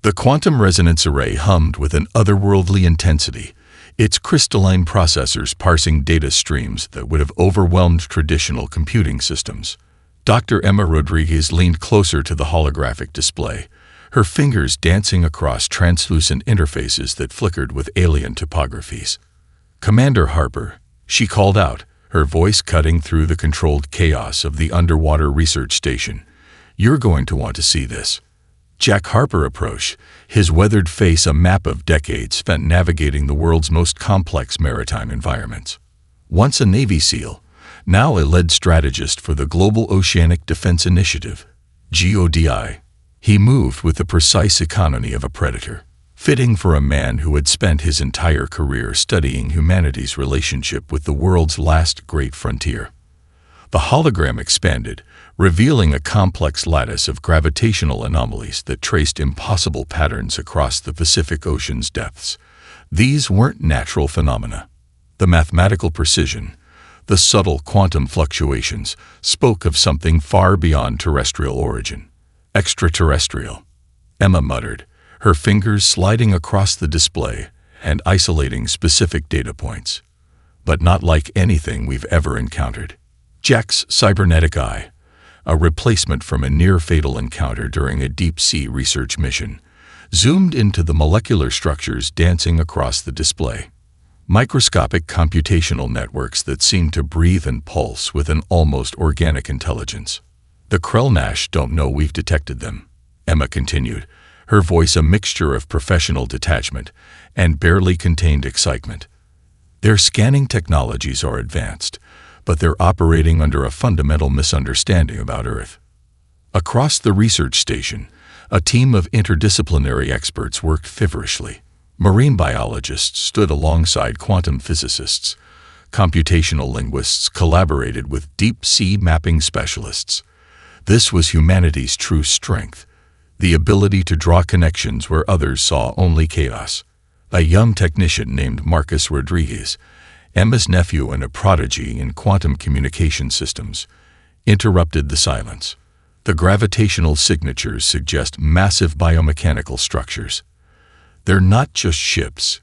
The quantum resonance array hummed with an otherworldly intensity, its crystalline processors parsing data streams that would have overwhelmed traditional computing systems. Dr. Emma Rodriguez leaned closer to the holographic display, her fingers dancing across translucent interfaces that flickered with alien topographies. "Commander Harper," she called out, her voice cutting through the controlled chaos of the underwater research station. "You're going to want to see this." Jack Harper approached, his weathered face a map of decades spent navigating the world's most complex maritime environments. Once a Navy SEAL, now a lead strategist for the Global Oceanic Defense Initiative, GODI, he moved with the precise economy of a predator, fitting for a man who had spent his entire career studying humanity's relationship with the world's last great frontier. The hologram expanded, revealing a complex lattice of gravitational anomalies that traced impossible patterns across the Pacific Ocean's depths. These weren't natural phenomena. The mathematical precision, the subtle quantum fluctuations, spoke of something far beyond terrestrial origin. "Extraterrestrial," Emma muttered, her fingers sliding across the display and isolating specific data points. "But not like anything we've ever encountered." Jack's cybernetic eye, a replacement from a near-fatal encounter during a deep-sea research mission, zoomed into the molecular structures dancing across the display. Microscopic computational networks that seemed to breathe and pulse with an almost organic intelligence. "The Krell-Nash don't know we've detected them," Emma continued, her voice a mixture of professional detachment and barely contained excitement. "Their scanning technologies are advanced, but they're operating under a fundamental misunderstanding about Earth." Across the research station, a team of interdisciplinary experts worked feverishly. Marine biologists stood alongside quantum physicists. Computational linguists collaborated with deep-sea mapping specialists. This was humanity's true strength, the ability to draw connections where others saw only chaos. A young technician named Marcus Rodriguez, Emma's nephew and a prodigy in quantum communication systems, interrupted the silence. "The gravitational signatures suggest massive biomechanical structures. They're not just ships.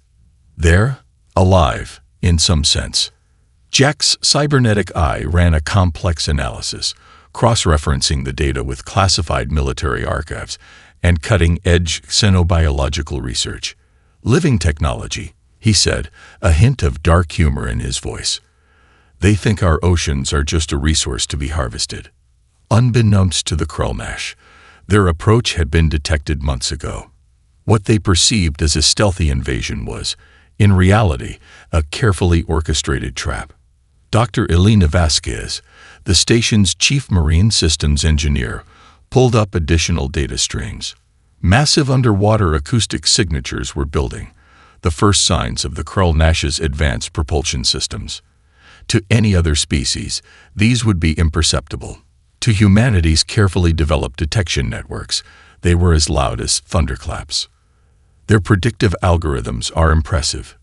They're alive, in some sense." Jack's cybernetic eye ran a complex analysis, cross-referencing the data with classified military archives and cutting-edge xenobiological research. "Living technology," he said, a hint of dark humor in his voice. "They think our oceans are just a resource to be harvested." Unbeknownst to the Krell-Nash, their approach had been detected months ago. What they perceived as a stealthy invasion was, in reality, a carefully orchestrated trap. Dr. Elena Vasquez, the station's chief marine systems engineer, pulled up additional data streams. Massive underwater acoustic signatures were building, the first signs of the Krell-Nash's advanced propulsion systems. To any other species, these would be imperceptible. To humanity's carefully developed detection networks, they were as loud as thunderclaps. "Their predictive algorithms are impressive,"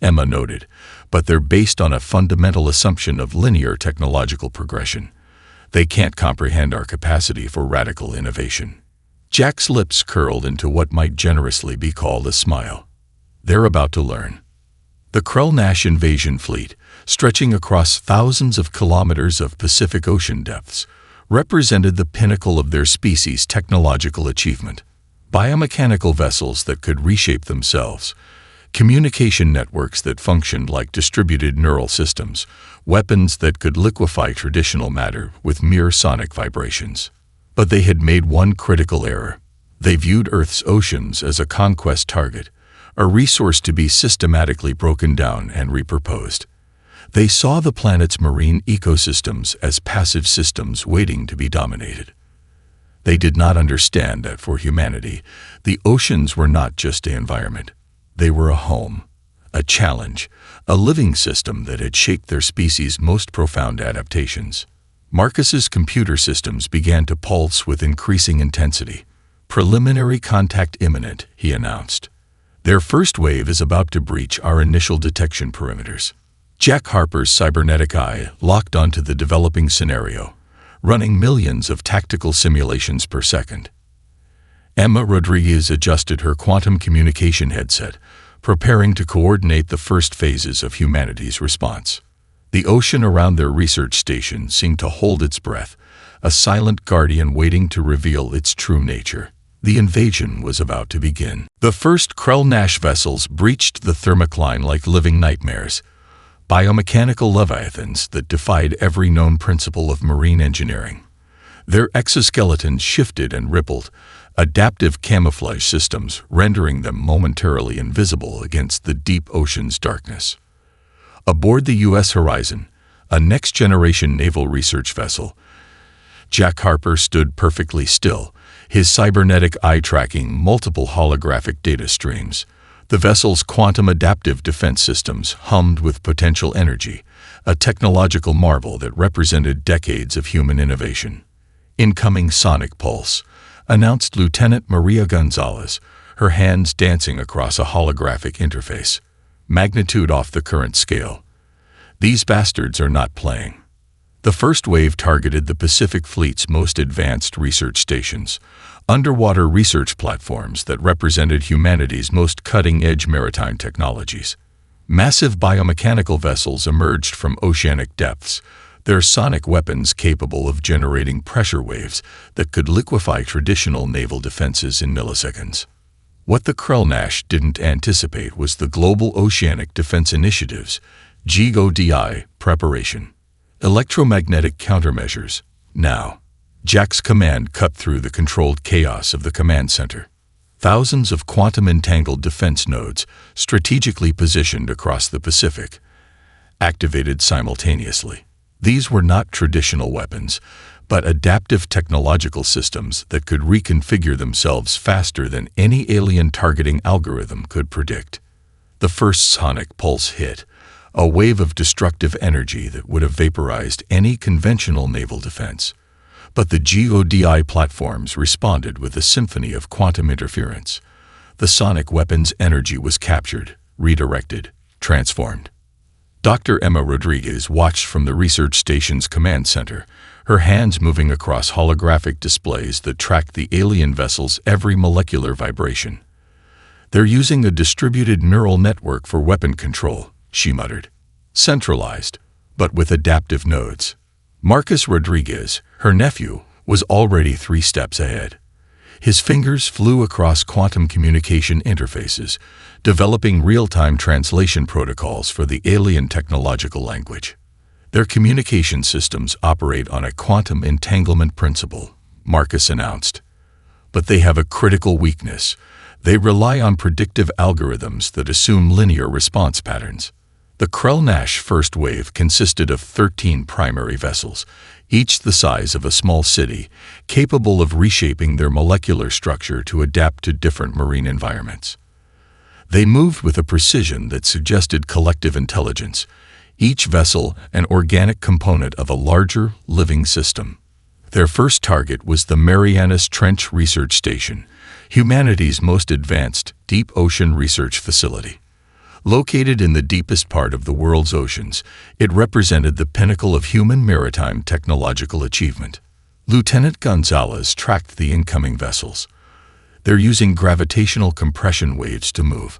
Emma noted, "but they're based on a fundamental assumption of linear technological progression. They can't comprehend our capacity for radical innovation." Jack's lips curled into what might generously be called a smile. "They're about to learn." The Krell-Nash invasion fleet, stretching across thousands of kilometers of Pacific Ocean depths, represented the pinnacle of their species' technological achievement. Biomechanical vessels that could reshape themselves, communication networks that functioned like distributed neural systems, weapons that could liquefy traditional matter with mere sonic vibrations. But they had made one critical error. They viewed Earth's oceans as a conquest target, a resource to be systematically broken down and repurposed. They saw the planet's marine ecosystems as passive systems waiting to be dominated. They did not understand that for humanity, the oceans were not just an environment. They were a home, a challenge, a living system that had shaped their species' most profound adaptations. Marcus's computer systems began to pulse with increasing intensity. "Preliminary contact imminent," he announced. "Their first wave is about to breach our initial detection perimeters." Jack Harper's cybernetic eye locked onto the developing scenario, running millions of tactical simulations per second. Emma Rodriguez adjusted her quantum communication headset, preparing to coordinate the first phases of humanity's response. The ocean around their research station seemed to hold its breath, a silent guardian waiting to reveal its true nature. The invasion was about to begin. The first Krell-Nash vessels breached the thermocline like living nightmares, biomechanical leviathans that defied every known principle of marine engineering. Their exoskeletons shifted and rippled, adaptive camouflage systems rendering them momentarily invisible against the deep ocean's darkness. Aboard the U.S. Horizon, a next-generation naval research vessel, Jack Harper stood perfectly still, his cybernetic eye tracking multiple holographic data streams. The vessel's quantum adaptive defense systems hummed with potential energy, a technological marvel that represented decades of human innovation. "Incoming sonic pulse," announced Lieutenant Maria Gonzalez, her hands dancing across a holographic interface. Magnitude off the current scale. These bastards are not playing. The first wave targeted the Pacific Fleet's most advanced research stations, underwater research platforms that represented humanity's most cutting-edge maritime technologies. Massive biomechanical vessels emerged from oceanic depths, their sonic weapons capable of generating pressure waves that could liquefy traditional naval defenses in milliseconds. What the Krell-Nash didn't anticipate was the Global Oceanic Defense Initiative's GODI preparation. Electromagnetic countermeasures. Now, Jack's command cut through the controlled chaos of the command center. Thousands of quantum-entangled defense nodes, strategically positioned across the Pacific, activated simultaneously. These were not traditional weapons, but adaptive technological systems that could reconfigure themselves faster than any alien targeting algorithm could predict. The first sonic pulse hit, a wave of destructive energy that would have vaporized any conventional naval defense. But the GODI platforms responded with a symphony of quantum interference. The sonic weapon's energy was captured, redirected, transformed. Dr. Emma Rodriguez watched from the research station's command center, her hands moving across holographic displays that tracked the alien vessel's every molecular vibration. "They're using a distributed neural network for weapon control," she muttered. "Centralized, but with adaptive nodes." Marcus Rodriguez, her nephew, was already 3 steps ahead. His fingers flew across quantum communication interfaces, developing real-time translation protocols for the alien technological language. "Their communication systems operate on a quantum entanglement principle," Marcus announced. "But they have a critical weakness. They rely on predictive algorithms that assume linear response patterns." The Krell-Nash first wave consisted of 13 primary vessels, each the size of a small city, capable of reshaping their molecular structure to adapt to different marine environments. They moved with a precision that suggested collective intelligence, each vessel an organic component of a larger, living system. Their first target was the Marianas Trench Research Station, humanity's most advanced deep ocean research facility. Located in the deepest part of the world's oceans, it represented the pinnacle of human maritime technological achievement. Lieutenant Gonzalez tracked the incoming vessels. "They're using gravitational compression waves to move.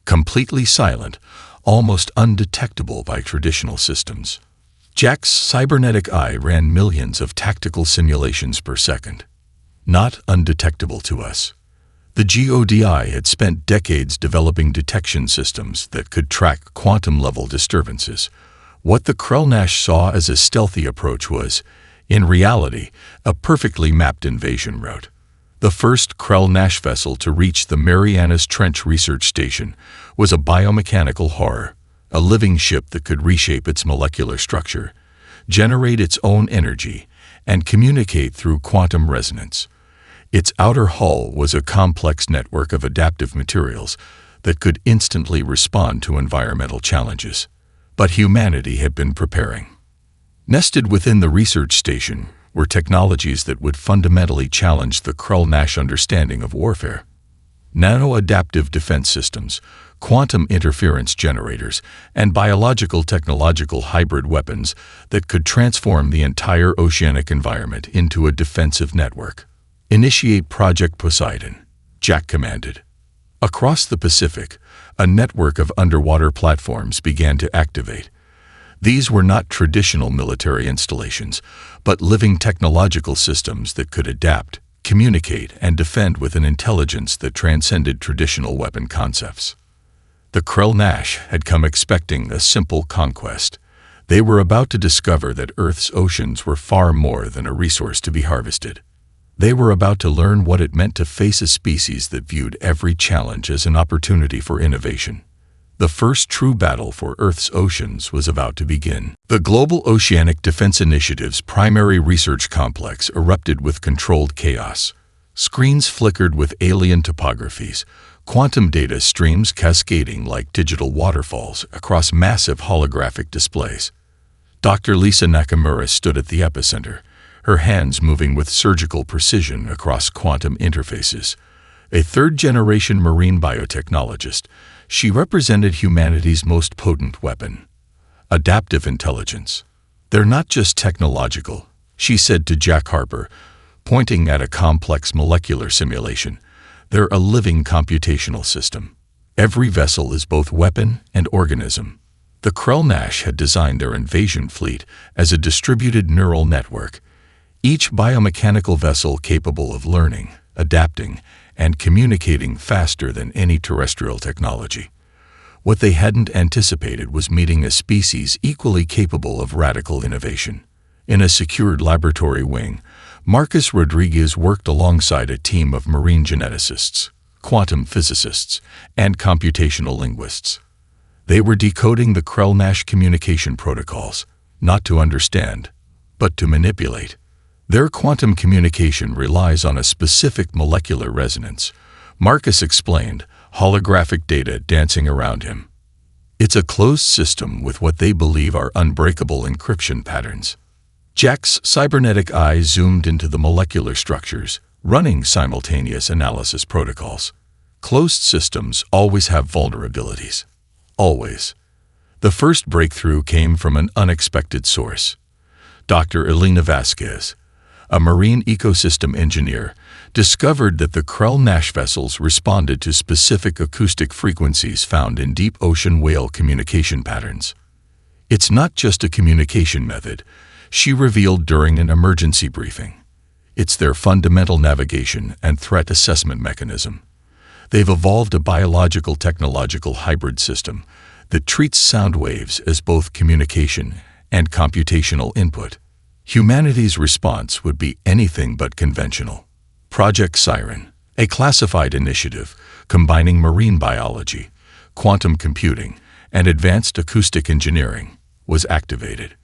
Completely silent, almost undetectable by traditional systems." Jack's cybernetic eye ran millions of tactical simulations per second. "Not undetectable to us." The GODI had spent decades developing detection systems that could track quantum-level disturbances. What the Krell-Nash saw as a stealthy approach was, in reality, a perfectly mapped invasion route. The first Krell-Nash vessel to reach the Marianas Trench Research Station was a biomechanical horror, a living ship that could reshape its molecular structure, generate its own energy, and communicate through quantum resonance. Its outer hull was a complex network of adaptive materials that could instantly respond to environmental challenges. But humanity had been preparing. Nested within the research station were technologies that would fundamentally challenge the Krell-Nash understanding of warfare. Nano-adaptive defense systems, quantum interference generators, and biological technological hybrid weapons that could transform the entire oceanic environment into a defensive network. "Initiate Project Poseidon," Jack commanded. Across the Pacific, a network of underwater platforms began to activate. These were not traditional military installations, but living technological systems that could adapt, communicate, and defend with an intelligence that transcended traditional weapon concepts. The Krell-Nash had come expecting a simple conquest. They were about to discover that Earth's oceans were far more than a resource to be harvested. They were about to learn what it meant to face a species that viewed every challenge as an opportunity for innovation. The first true battle for Earth's oceans was about to begin. The Global Oceanic Defense Initiative's primary research complex erupted with controlled chaos. Screens flickered with alien topographies, quantum data streams cascading like digital waterfalls across massive holographic displays. Dr. Lisa Nakamura stood at the epicenter, her hands moving with surgical precision across quantum interfaces. A third-generation marine biotechnologist, she represented humanity's most potent weapon: adaptive intelligence. "They're not just technological," she said to Jack Harper, pointing at a complex molecular simulation. "They're a living computational system. Every vessel is both weapon and organism." The Krell-Nash had designed their invasion fleet as a distributed neural network, each biomechanical vessel capable of learning, adapting, and communicating faster than any terrestrial technology. What they hadn't anticipated was meeting a species equally capable of radical innovation. In a secured laboratory wing, Marcus Rodriguez worked alongside a team of marine geneticists, quantum physicists, and computational linguists. They were decoding the Krell-Nash communication protocols, not to understand, but to manipulate. Their quantum communication relies on a specific molecular resonance, Marcus explained, holographic data dancing around him. "It's a closed system with what they believe are unbreakable encryption patterns." Jack's cybernetic eye zoomed into the molecular structures, running simultaneous analysis protocols. Closed systems always have vulnerabilities. Always. The first breakthrough came from an unexpected source. Dr. Elena Vasquez, a marine ecosystem engineer, discovered that the Krell-Nash vessels responded to specific acoustic frequencies found in deep ocean whale communication patterns. "It's not just a communication method," she revealed during an emergency briefing. "It's their fundamental navigation and threat assessment mechanism. They've evolved a biological-technological hybrid system that treats sound waves as both communication and computational input. Humanity's response would be anything but conventional." Project Siren, a classified initiative combining marine biology, quantum computing, and advanced acoustic engineering, was activated.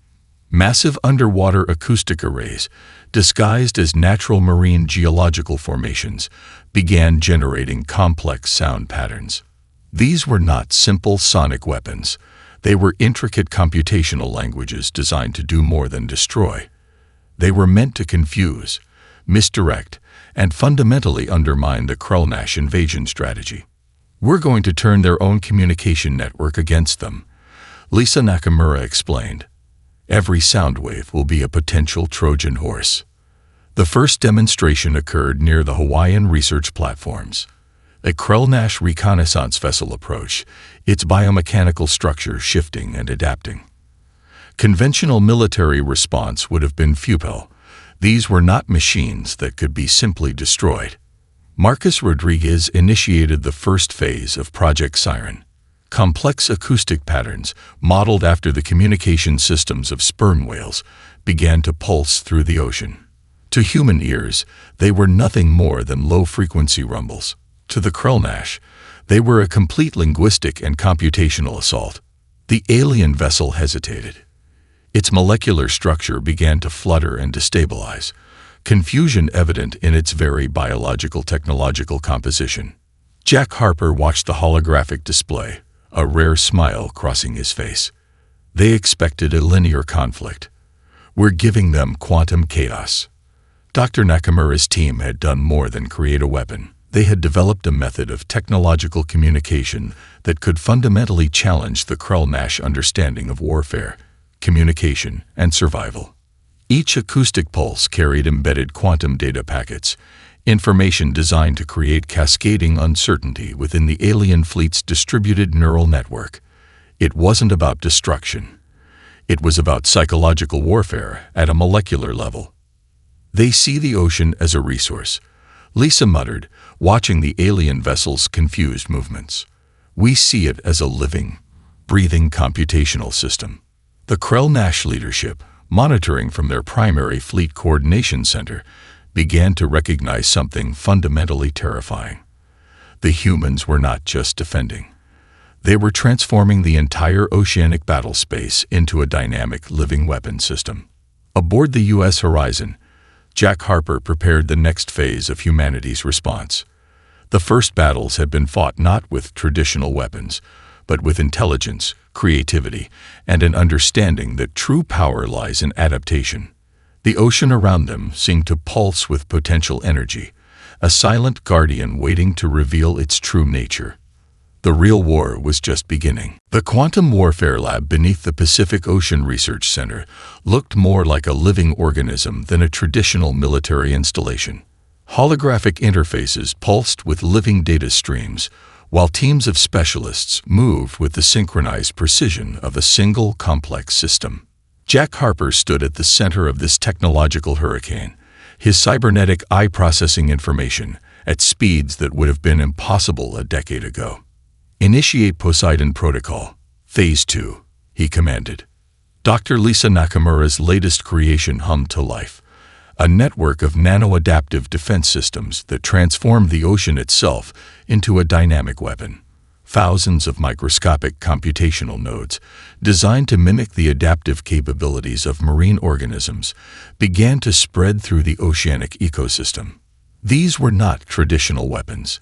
Massive underwater acoustic arrays, disguised as natural marine geological formations, began generating complex sound patterns. These were not simple sonic weapons. They were intricate computational languages designed to do more than destroy. They were meant to confuse, misdirect, and fundamentally undermine the Krell-Nash invasion strategy. "We're going to turn their own communication network against them," Lisa Nakamura explained. "Every sound wave will be a potential Trojan horse." The first demonstration occurred near the Hawaiian research platforms. A Krell-Nash reconnaissance vessel approached, its biomechanical structure shifting and adapting. Conventional military response would have been futile. These were not machines that could be simply destroyed. Marcus Rodriguez initiated the first phase of Project Siren. Complex acoustic patterns, modeled after the communication systems of sperm whales, began to pulse through the ocean. To human ears, they were nothing more than low-frequency rumbles. To the Krell-Nash, they were a complete linguistic and computational assault. The alien vessel hesitated. Its molecular structure began to flutter and destabilize, confusion evident in its very biological technological composition. Jack Harper watched the holographic display, a rare smile crossing his face. They expected a linear conflict. "We're giving them quantum chaos." Dr. Nakamura's team had done more than create a weapon. They had developed a method of technological communication that could fundamentally challenge the Krell-Nash understanding of warfare, communication, and survival. Each acoustic pulse carried embedded quantum data packets, information designed to create cascading uncertainty within the alien fleet's distributed neural network. It wasn't about destruction. It was about psychological warfare at a molecular level. They see the ocean as a resource, Lisa muttered, watching the alien vessel's confused movements. We see it as a living, breathing computational system. The Krell-Nash leadership, monitoring from their primary fleet coordination center, began to recognize something fundamentally terrifying. The humans were not just defending. They were transforming the entire oceanic battle space into a dynamic living weapon system. Aboard the U.S. Horizon, Jack Harper prepared the next phase of humanity's response. The first battles had been fought not with traditional weapons, but with intelligence, creativity, and an understanding that true power lies in adaptation. The ocean around them seemed to pulse with potential energy, a silent guardian waiting to reveal its true nature. The real war was just beginning. The quantum warfare lab beneath the Pacific Ocean Research Center looked more like a living organism than a traditional military installation. Holographic interfaces pulsed with living data streams, while teams of specialists moved with the synchronized precision of a single complex system. Jack Harper stood at the center of this technological hurricane, his cybernetic eye processing information at speeds that would have been impossible a decade ago. Initiate Poseidon Protocol, Phase 2, he commanded. Dr. Lisa Nakamura's latest creation hummed to life, a network of nano-adaptive defense systems that transformed the ocean itself into a dynamic weapon. Thousands of microscopic computational nodes, designed to mimic the adaptive capabilities of marine organisms, began to spread through the oceanic ecosystem. These were not traditional weapons.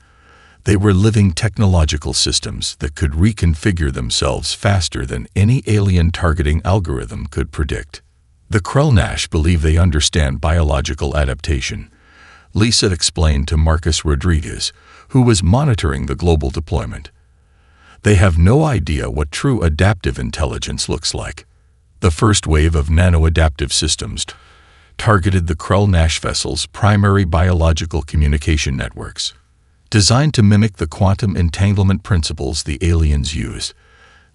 They were living technological systems that could reconfigure themselves faster than any alien targeting algorithm could predict. The Krell-Nash believe they understand biological adaptation, Lisa explained to Marcus Rodriguez, who was monitoring the global deployment. They have no idea what true adaptive intelligence looks like. The first wave of nano-adaptive systems targeted the Krell-Nash vessel's primary biological communication networks. Designed to mimic the quantum entanglement principles the aliens used,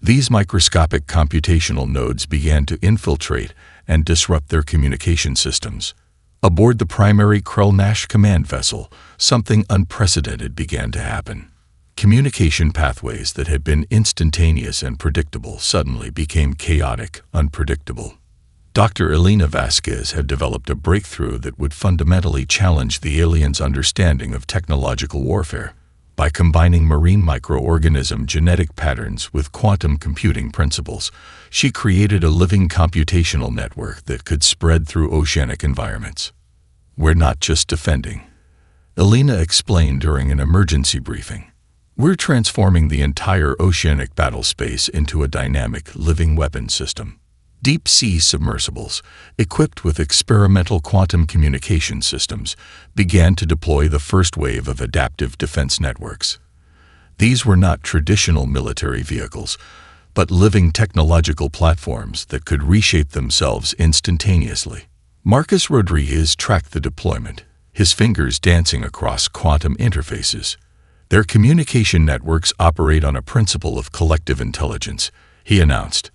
these microscopic computational nodes began to infiltrate and disrupt their communication systems. Aboard the primary Krell-Nash command vessel, something unprecedented began to happen. Communication pathways that had been instantaneous and predictable suddenly became chaotic, unpredictable. Dr. Elena Vasquez had developed a breakthrough that would fundamentally challenge the aliens' understanding of technological warfare. By combining marine microorganism genetic patterns with quantum computing principles, she created a living computational network that could spread through oceanic environments. We're not just defending, Elena explained during an emergency briefing. We're transforming the entire oceanic battle space into a dynamic, living weapon system. Deep-sea submersibles, equipped with experimental quantum communication systems, began to deploy the first wave of adaptive defense networks. These were not traditional military vehicles, but living technological platforms that could reshape themselves instantaneously. Marcus Rodriguez tracked the deployment, his fingers dancing across quantum interfaces. Their communication networks operate on a principle of collective intelligence, he announced.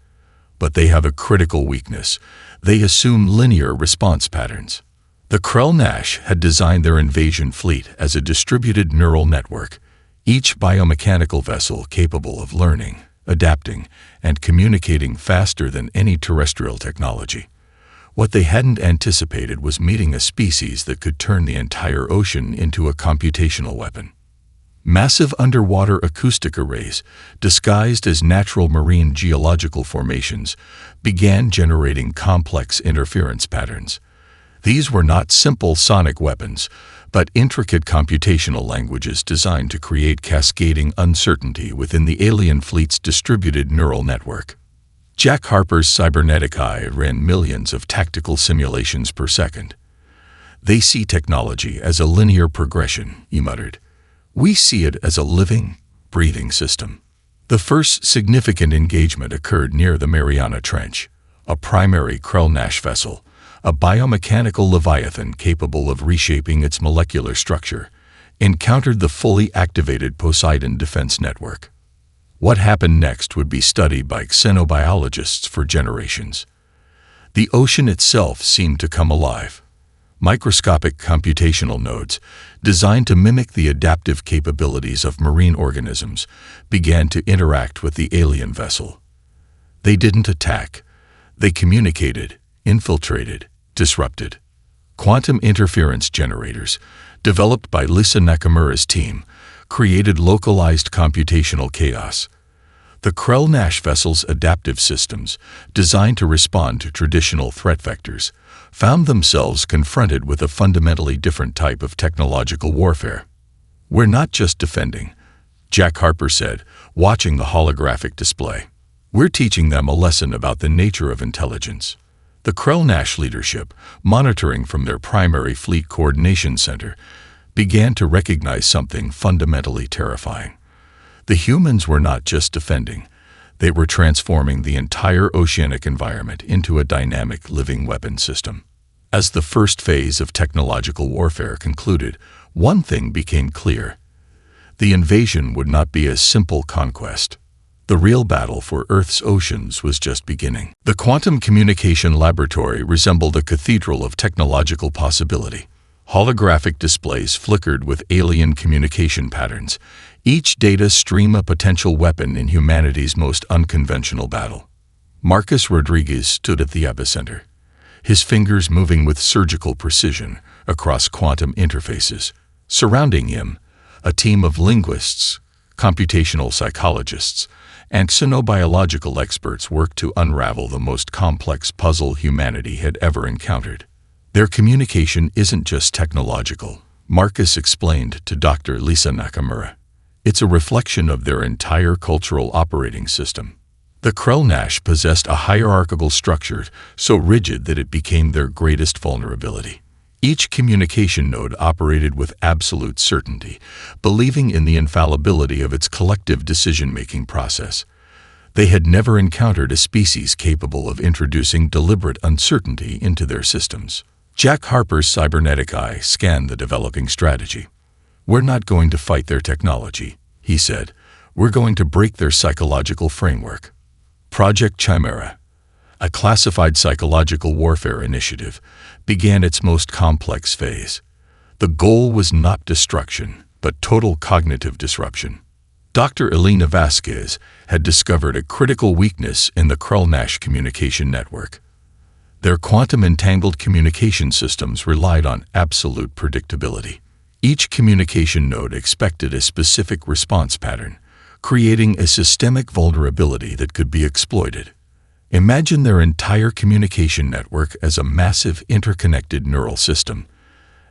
But they have a critical weakness. They assume linear response patterns. The Krell-Nash had designed their invasion fleet as a distributed neural network, each biomechanical vessel capable of learning, adapting, and communicating faster than any terrestrial technology. What they hadn't anticipated was meeting a species that could turn the entire ocean into a computational weapon. Massive underwater acoustic arrays, disguised as natural marine geological formations, began generating complex interference patterns. These were not simple sonic weapons, but intricate computational languages designed to create cascading uncertainty within the alien fleet's distributed neural network. Jack Harper's cybernetic eye ran millions of tactical simulations per second. They see technology as a linear progression, he muttered. We see it as a living, breathing system. The first significant engagement occurred near the Mariana Trench. A primary Krell-Nash vessel, a biomechanical leviathan capable of reshaping its molecular structure, encountered the fully activated Poseidon defense network. What happened next would be studied by xenobiologists for generations. The ocean itself seemed to come alive. Microscopic computational nodes, designed to mimic the adaptive capabilities of marine organisms, began to interact with the alien vessel. They didn't attack. They communicated, infiltrated, disrupted. Quantum interference generators, developed by Lisa Nakamura's team, created localized computational chaos. The Krell-Nash vessel's adaptive systems, designed to respond to traditional threat vectors, found themselves confronted with a fundamentally different type of technological warfare. "We're not just defending," Jack Harper said, watching the holographic display. "We're teaching them a lesson about the nature of intelligence." The Krell-Nash leadership, monitoring from their primary fleet coordination center, began to recognize something fundamentally terrifying. The humans were not just defending. They were transforming the entire oceanic environment into a dynamic living weapon system. As the first phase of technological warfare concluded, one thing became clear. The invasion would not be a simple conquest. The real battle for Earth's oceans was just beginning. The Quantum Communication Laboratory resembled a cathedral of technological possibility. Holographic displays flickered with alien communication patterns, each data stream a potential weapon in humanity's most unconventional battle. Marcus Rodriguez stood at the epicenter, his fingers moving with surgical precision across quantum interfaces. Surrounding him, a team of linguists, computational psychologists, and xenobiological experts worked to unravel the most complex puzzle humanity had ever encountered. Their communication isn't just technological, Marcus explained to Dr. Lisa Nakamura. It's a reflection of their entire cultural operating system. The Krell-Nash possessed a hierarchical structure so rigid that it became their greatest vulnerability. Each communication node operated with absolute certainty, believing in the infallibility of its collective decision-making process. They had never encountered a species capable of introducing deliberate uncertainty into their systems. Jack Harper's cybernetic eye scanned the developing strategy. "We're not going to fight their technology," he said. "We're going to break their psychological framework." Project Chimera, a classified psychological warfare initiative, began its most complex phase. The goal was not destruction, but total cognitive disruption. Dr. Elena Vasquez had discovered a critical weakness in the Krell-Nash communication network. Their quantum-entangled communication systems relied on absolute predictability. Each communication node expected a specific response pattern, creating a systemic vulnerability that could be exploited. Imagine their entire communication network as a massive interconnected neural system,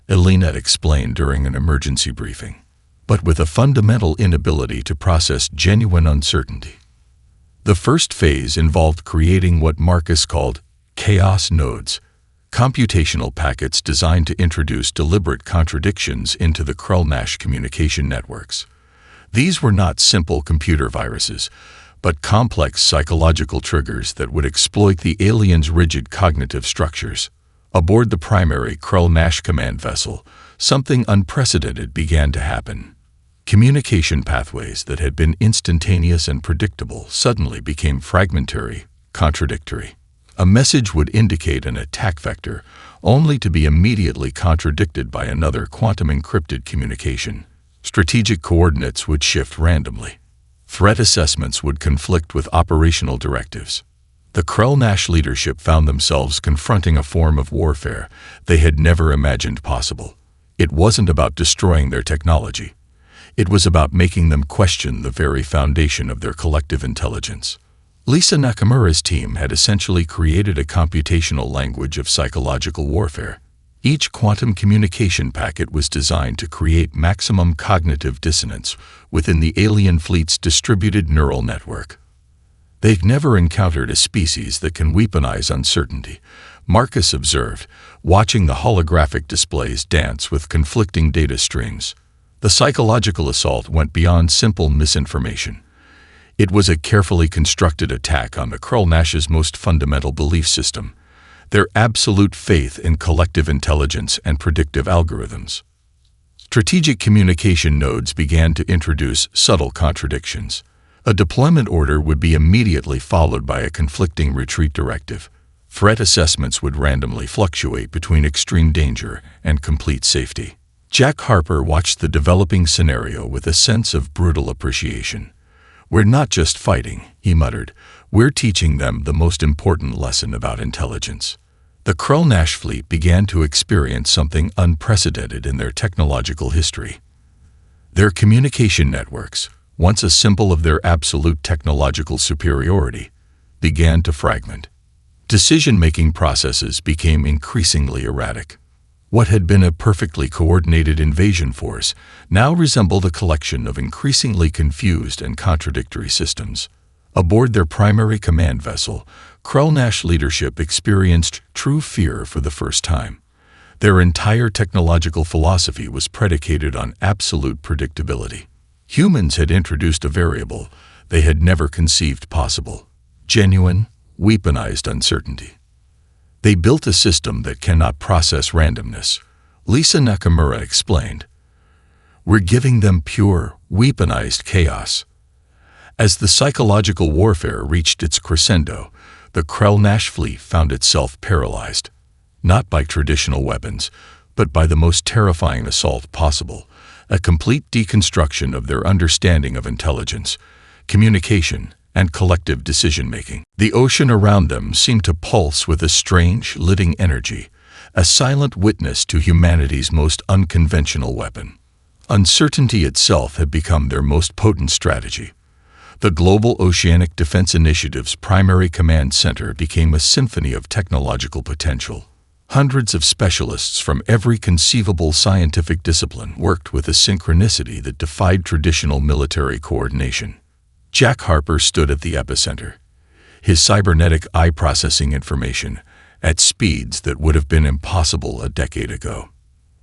Elena explained during an emergency briefing, but with a fundamental inability to process genuine uncertainty. The first phase involved creating what Marcus called chaos nodes, computational packets designed to introduce deliberate contradictions into the Krell-Nash communication networks. These were not simple computer viruses, but complex psychological triggers that would exploit the aliens' rigid cognitive structures. Aboard the primary Krell-Nash command vessel, something unprecedented began to happen. Communication pathways that had been instantaneous and predictable suddenly became fragmentary, contradictory. A message would indicate an attack vector, only to be immediately contradicted by another quantum-encrypted communication. Strategic coordinates would shift randomly. Threat assessments would conflict with operational directives. The Krell-Nash leadership found themselves confronting a form of warfare they had never imagined possible. It wasn't about destroying their technology. It was about making them question the very foundation of their collective intelligence. Lisa Nakamura's team had essentially created a computational language of psychological warfare. Each quantum communication packet was designed to create maximum cognitive dissonance within the alien fleet's distributed neural network. They've never encountered a species that can weaponize uncertainty, Marcus observed, watching the holographic displays dance with conflicting data streams. The psychological assault went beyond simple misinformation. It was a carefully constructed attack on the Krell-Nash's most fundamental belief system. their absolute faith in collective intelligence and predictive algorithms. Strategic communication nodes began to introduce subtle contradictions. A deployment order would be immediately followed by a conflicting retreat directive. Threat assessments would randomly fluctuate between extreme danger and complete safety. Jack Harper watched the developing scenario with a sense of brutal appreciation. "We're not just fighting," he muttered. "We're teaching them the most important lesson about intelligence." The Krell-Nash fleet began to experience something unprecedented in their technological history. Their communication networks, once a symbol of their absolute technological superiority, began to fragment. Decision-making processes became increasingly erratic. What had been a perfectly coordinated invasion force now resembled a collection of increasingly confused and contradictory systems. Aboard their primary command vessel, Krell-Nash leadership experienced true fear for the first time. Their entire technological philosophy was predicated on absolute predictability. Humans had introduced a variable they had never conceived possible: genuine, weaponized uncertainty. They built a system that cannot process randomness. Lisa Nakamura explained, "We're giving them pure, weaponized chaos." As the psychological warfare reached its crescendo, the Krell-Nash fleet found itself paralyzed, not by traditional weapons, but by the most terrifying assault possible: a complete deconstruction of their understanding of intelligence, communication, and collective decision-making. The ocean around them seemed to pulse with a strange, living energy, a silent witness to humanity's most unconventional weapon. Uncertainty itself had become their most potent strategy. The Global Oceanic Defense Initiative's primary command center became a symphony of technological potential. Hundreds of specialists from every conceivable scientific discipline worked with a synchronicity that defied traditional military coordination. Jack Harper stood at the epicenter, his cybernetic eye processing information at speeds that would have been impossible a decade ago.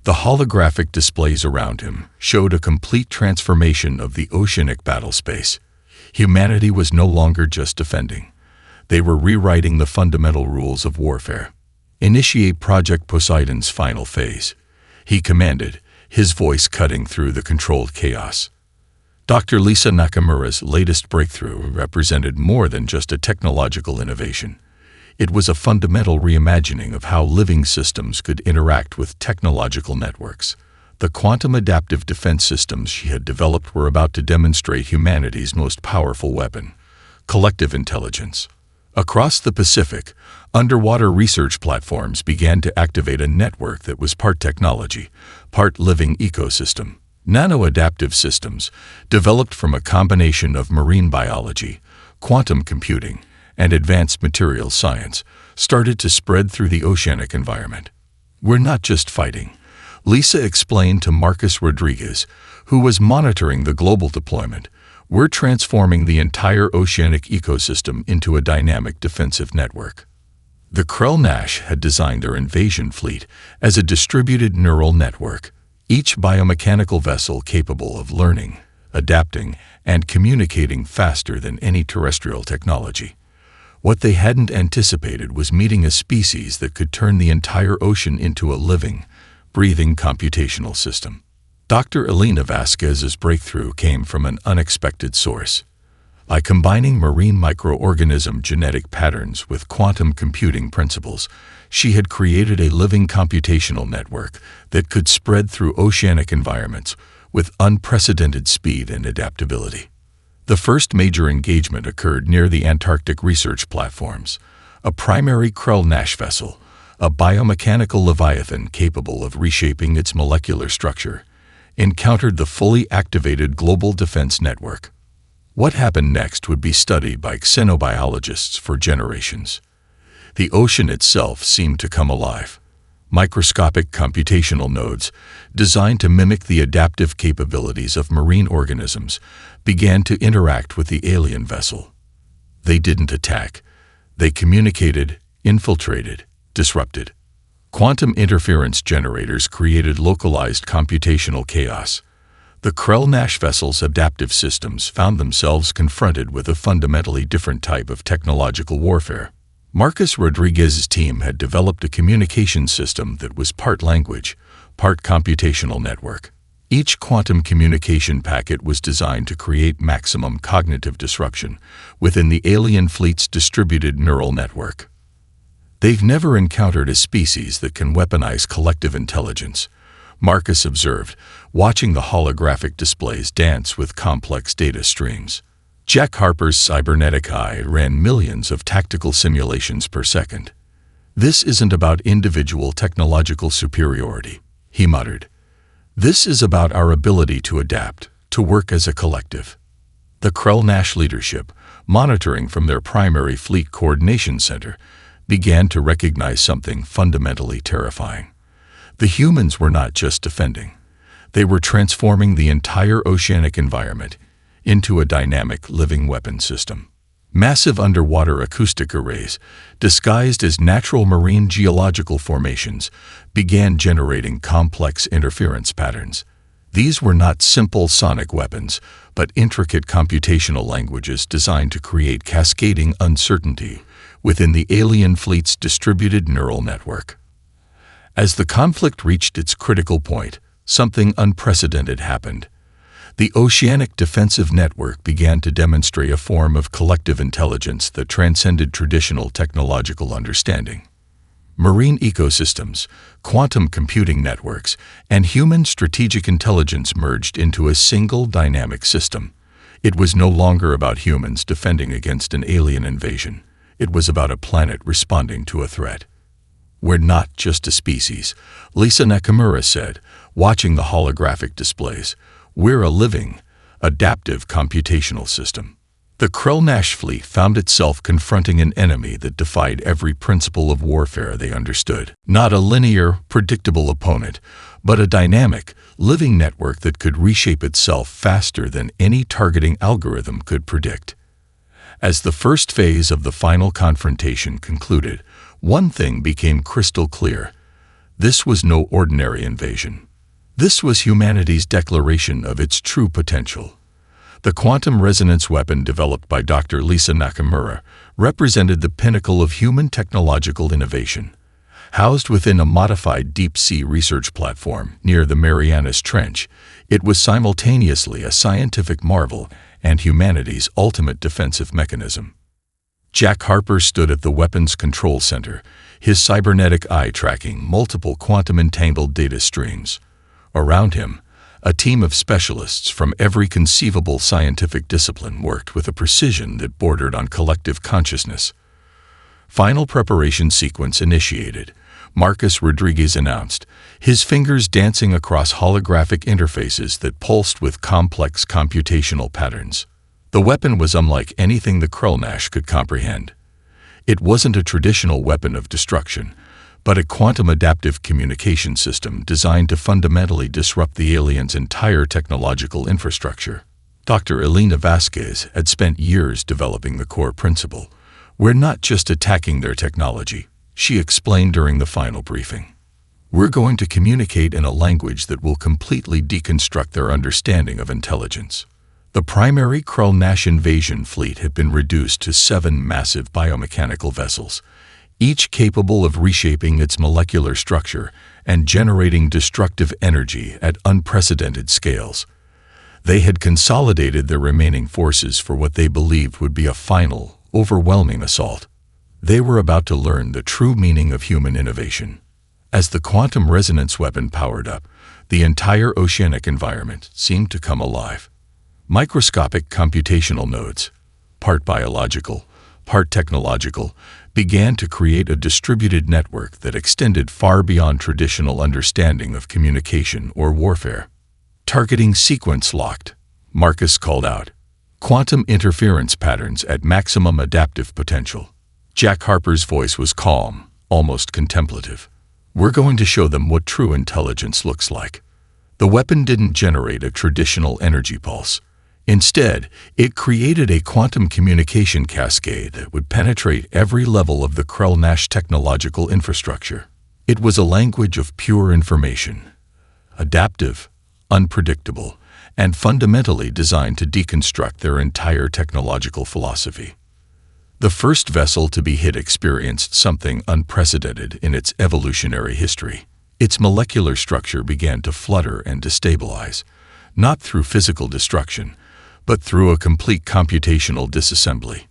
The holographic displays around him showed a complete transformation of the oceanic battlespace. Humanity was no longer just defending. They were rewriting the fundamental rules of warfare. "Initiate Project Poseidon's final phase," he commanded, his voice cutting through the controlled chaos. Dr. Lisa Nakamura's latest breakthrough represented more than just a technological innovation. It was a fundamental reimagining of how living systems could interact with technological networks. The quantum adaptive defense systems she had developed were about to demonstrate humanity's most powerful weapon: collective intelligence. Across the Pacific, underwater research platforms began to activate a network that was part technology, part living ecosystem. Nano-adaptive systems, developed from a combination of marine biology, quantum computing, and advanced materials science, started to spread through the oceanic environment. "We're not just fighting," Lisa explained to Marcus Rodriguez, who was monitoring the global deployment. "We're transforming the entire oceanic ecosystem into a dynamic defensive network." The Krell-Nash had designed their invasion fleet as a distributed neural network, each biomechanical vessel capable of learning, adapting, and communicating faster than any terrestrial technology. What they hadn't anticipated was meeting a species that could turn the entire ocean into a living, breathing computational system. Dr. Elena Vasquez's breakthrough came from an unexpected source. By combining marine microorganism genetic patterns with quantum computing principles, she had created a living computational network that could spread through oceanic environments with unprecedented speed and adaptability. The first major engagement occurred near the Antarctic research platforms. A primary Krell-Nash vessel, a biomechanical leviathan capable of reshaping its molecular structure, encountered the fully activated global defense network. What happened next would be studied by xenobiologists for generations. The ocean itself seemed to come alive. Microscopic computational nodes, designed to mimic the adaptive capabilities of marine organisms, began to interact with the alien vessel. They didn't attack. They communicated, infiltrated, disrupted. Quantum interference generators created localized computational chaos. The Krell-Nash vessel's adaptive systems found themselves confronted with a fundamentally different type of technological warfare. Marcus Rodriguez's team had developed a communication system that was part language, part computational network. Each quantum communication packet was designed to create maximum cognitive disruption within the alien fleet's distributed neural network. They've never encountered a species that can weaponize collective intelligence, Marcus observed, watching the holographic displays dance with complex data streams. Jack Harper's cybernetic eye ran millions of tactical simulations per second. "This isn't about individual technological superiority," he muttered. "This is about our ability to adapt, to work as a collective." The Krell-Nash leadership, monitoring from their primary fleet coordination center, began to recognize something fundamentally terrifying. The humans were not just defending. They were transforming the entire oceanic environment into a dynamic living weapon system. Massive underwater acoustic arrays, disguised as natural marine geological formations, began generating complex interference patterns. These were not simple sonic weapons, but intricate computational languages designed to create cascading uncertainty within the alien fleet's distributed neural network. As the conflict reached its critical point, something unprecedented happened. The oceanic defensive network began to demonstrate a form of collective intelligence that transcended traditional technological understanding. Marine ecosystems, quantum computing networks, and human strategic intelligence merged into a single dynamic system. It was no longer about humans defending against an alien invasion. It was about a planet responding to a threat. "We're not just a species," Lisa Nakamura said, watching the holographic displays. "We're a living, adaptive computational system." The Krell-Nash fleet found itself confronting an enemy that defied every principle of warfare they understood. Not a linear, predictable opponent, but a dynamic, living network that could reshape itself faster than any targeting algorithm could predict. As the first phase of the final confrontation concluded, one thing became crystal clear. This was no ordinary invasion. This was humanity's declaration of its true potential. The quantum resonance weapon developed by Dr. Lisa Nakamura represented the pinnacle of human technological innovation. Housed within a modified deep-sea research platform near the Marianas Trench, it was simultaneously a scientific marvel and humanity's ultimate defensive mechanism. Jack Harper stood at the weapons control center, his cybernetic eye tracking multiple quantum-entangled data streams. Around him, a team of specialists from every conceivable scientific discipline worked with a precision that bordered on collective consciousness. Final preparation sequence initiated, Marcus Rodriguez announced, his fingers dancing across holographic interfaces that pulsed with complex computational patterns. The weapon was unlike anything the Krell-Nash could comprehend. It wasn't a traditional weapon of destruction, but a quantum adaptive communication system designed to fundamentally disrupt the aliens' entire technological infrastructure. Dr. Elena Vasquez had spent years developing the core principle. "We're not just attacking their technology," she explained during the final briefing. "We're going to communicate in a language that will completely deconstruct their understanding of intelligence." The primary Krell-Nash invasion fleet had been reduced to 7 massive biomechanical vessels, each capable of reshaping its molecular structure and generating destructive energy at unprecedented scales. They had consolidated their remaining forces for what they believed would be a final, overwhelming assault. They were about to learn the true meaning of human innovation. As the quantum resonance weapon powered up, the entire oceanic environment seemed to come alive. Microscopic computational nodes, part biological, part technological, began to create a distributed network that extended far beyond traditional understanding of communication or warfare. "Targeting sequence locked," Marcus called out. "Quantum interference patterns at maximum adaptive potential." Jack Harper's voice was calm, almost contemplative. "We're going to show them what true intelligence looks like." The weapon didn't generate a traditional energy pulse. Instead, it created a quantum communication cascade that would penetrate every level of the Krell-Nash technological infrastructure. It was a language of pure information, adaptive, unpredictable, and fundamentally designed to deconstruct their entire technological philosophy. The first vessel to be hit experienced something unprecedented in its evolutionary history. Its molecular structure began to flutter and destabilize, not through physical destruction, but through a complete computational disassembly.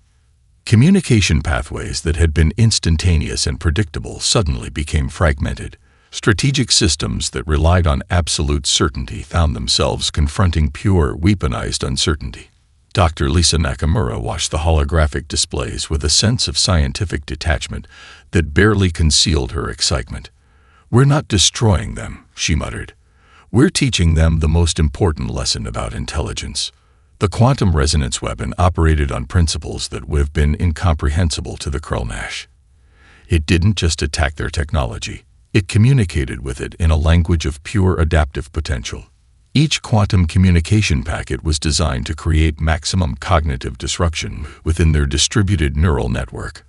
Communication pathways that had been instantaneous and predictable suddenly became fragmented. Strategic systems that relied on absolute certainty found themselves confronting pure, weaponized uncertainty. Dr. Lisa Nakamura watched the holographic displays with a sense of scientific detachment that barely concealed her excitement. "We're not destroying them," she muttered. "We're teaching them the most important lesson about intelligence." The quantum resonance weapon operated on principles that would have been incomprehensible to the Krell-Nash. It didn't just attack their technology. It communicated with it in a language of pure adaptive potential. Each quantum communication packet was designed to create maximum cognitive disruption within their distributed neural network.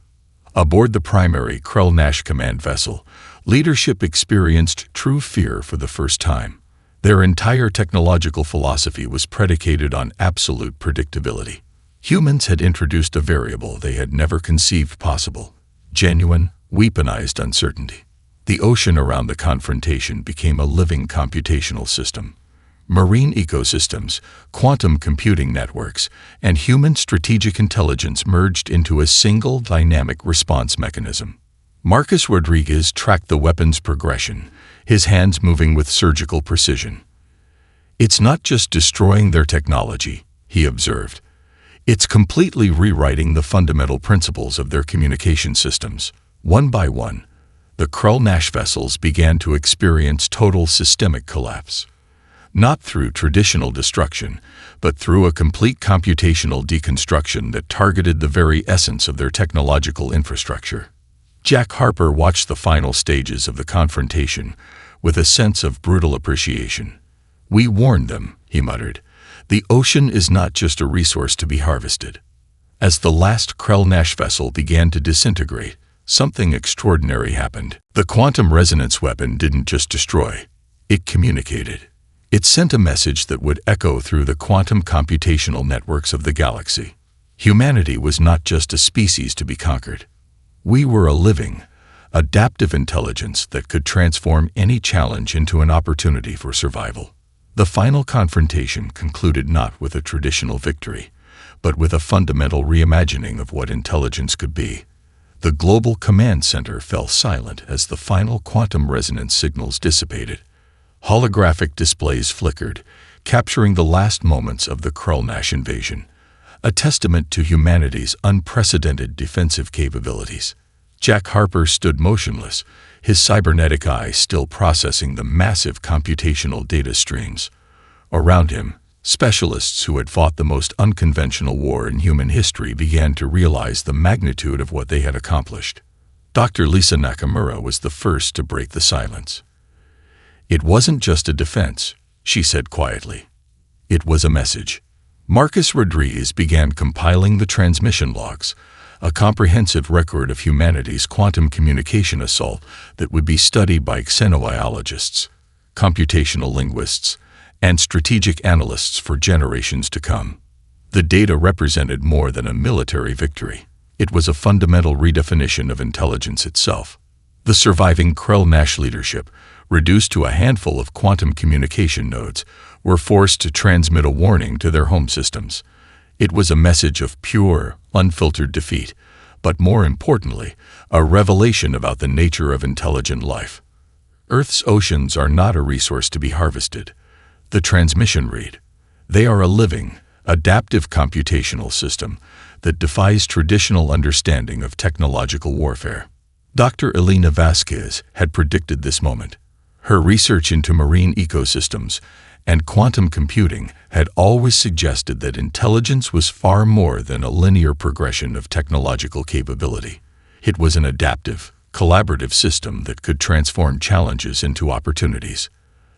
Aboard the primary Krell-Nash command vessel, leadership experienced true fear for the first time. Their entire technological philosophy was predicated on absolute predictability. Humans had introduced a variable they had never conceived possible: genuine, weaponized uncertainty. The ocean around the confrontation became a living computational system. Marine ecosystems, quantum computing networks, and human strategic intelligence merged into a single dynamic response mechanism. Marcus Rodriguez tracked the weapon's progression, his hands moving with surgical precision. "It's not just destroying their technology," he observed. "It's completely rewriting the fundamental principles of their communication systems." One by one, the Krell-Nash vessels began to experience total systemic collapse. Not through traditional destruction, but through a complete computational deconstruction that targeted the very essence of their technological infrastructure. Jack Harper watched the final stages of the confrontation with a sense of brutal appreciation. "We warned them," he muttered. "The ocean is not just a resource to be harvested." As the last Krell-Nash vessel began to disintegrate, something extraordinary happened. The quantum resonance weapon didn't just destroy, it communicated. It sent a message that would echo through the quantum computational networks of the galaxy. Humanity was not just a species to be conquered. We were a living, adaptive intelligence that could transform any challenge into an opportunity for survival. The final confrontation concluded not with a traditional victory, but with a fundamental reimagining of what intelligence could be. The global command center fell silent as the final quantum resonance signals dissipated. Holographic displays flickered, capturing the last moments of the Krell-Nash invasion, a testament to humanity's unprecedented defensive capabilities. Jack Harper stood motionless, his cybernetic eye still processing the massive computational data streams. Around him, specialists who had fought the most unconventional war in human history began to realize the magnitude of what they had accomplished. Dr. Lisa Nakamura was the first to break the silence. "It wasn't just a defense," she said quietly. "It was a message." Marcus Rodriguez began compiling the transmission logs, a comprehensive record of humanity's quantum communication assault that would be studied by xenobiologists, computational linguists, and strategic analysts for generations to come. The data represented more than a military victory. It was a fundamental redefinition of intelligence itself. The surviving Krell-Nash leadership, reduced to a handful of quantum communication nodes, were forced to transmit a warning to their home systems. It was a message of pure, unfiltered defeat, but more importantly, a revelation about the nature of intelligent life. Earth's oceans are not a resource to be harvested. The transmission read, "They are a living, adaptive computational system that defies traditional understanding of technological warfare." Dr. Elena Vasquez had predicted this moment. Her research into marine ecosystems and quantum computing had always suggested that intelligence was far more than a linear progression of technological capability. It was an adaptive, collaborative system that could transform challenges into opportunities.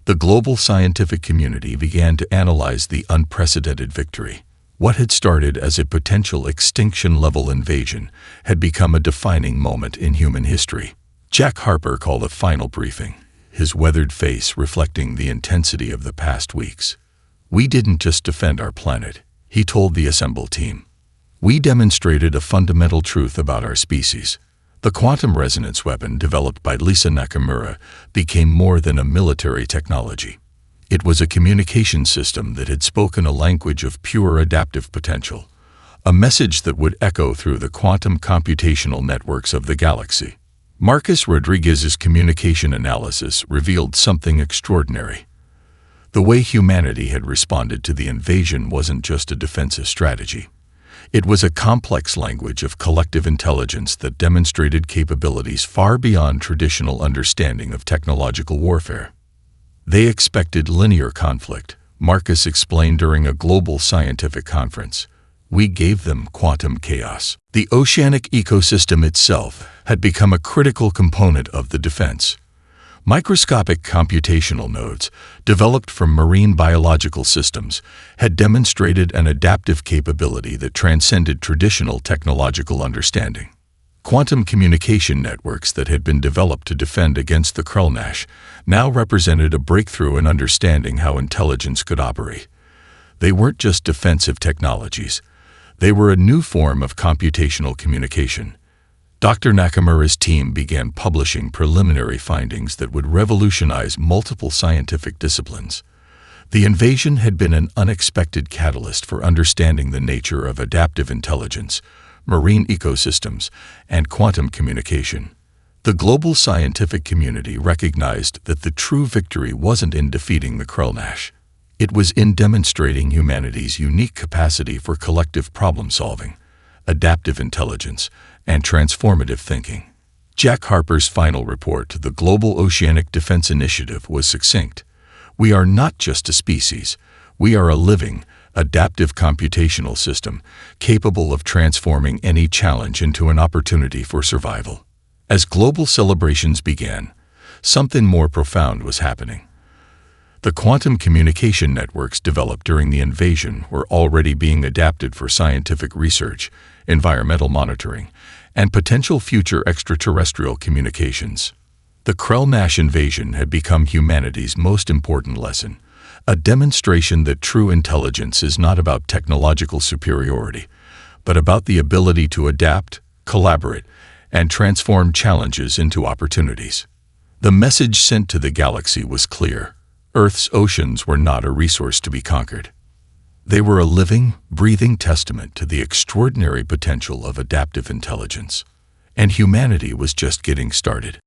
The global scientific community began to analyze the unprecedented victory. What had started as a potential extinction-level invasion had become a defining moment in human history. Jack Harper called a final briefing, his weathered face reflecting the intensity of the past weeks. "We didn't just defend our planet," he told the assembled team. We demonstrated a fundamental truth about our species. The quantum resonance weapon developed by Lisa Nakamura became more than a military technology. It was a communication system that had spoken a language of pure adaptive potential, a message that would echo through the quantum computational networks of the galaxy. Marcus Rodriguez's communication analysis revealed something extraordinary. The way humanity had responded to the invasion wasn't just a defensive strategy. It was a complex language of collective intelligence that demonstrated capabilities far beyond traditional understanding of technological warfare. They expected linear conflict, Marcus explained during a global scientific conference. We gave them quantum chaos. The oceanic ecosystem itself had become a critical component of the defense. Microscopic computational nodes, developed from marine biological systems, had demonstrated an adaptive capability that transcended traditional technological understanding. Quantum communication networks that had been developed to defend against the Krellnash now represented a breakthrough in understanding how intelligence could operate. They weren't just defensive technologies. They were a new form of computational communication. Dr. Nakamura's team began publishing preliminary findings that would revolutionize multiple scientific disciplines. The invasion had been an unexpected catalyst for understanding the nature of adaptive intelligence, marine ecosystems, and quantum communication. The global scientific community recognized that the true victory wasn't in defeating the Krellnash. It was in demonstrating humanity's unique capacity for collective problem-solving, adaptive intelligence, and transformative thinking. Jack Harper's final report to the Global Oceanic Defense Initiative was succinct. We are not just a species. We are a living, adaptive computational system capable of transforming any challenge into an opportunity for survival. As global celebrations began, something more profound was happening. The quantum communication networks developed during the invasion were already being adapted for scientific research, environmental monitoring, and potential future extraterrestrial communications. The Krellnash invasion had become humanity's most important lesson, a demonstration that true intelligence is not about technological superiority, but about the ability to adapt, collaborate, and transform challenges into opportunities. The message sent to the galaxy was clear. Earth's oceans were not a resource to be conquered. They were a living, breathing testament to the extraordinary potential of adaptive intelligence. And humanity was just getting started.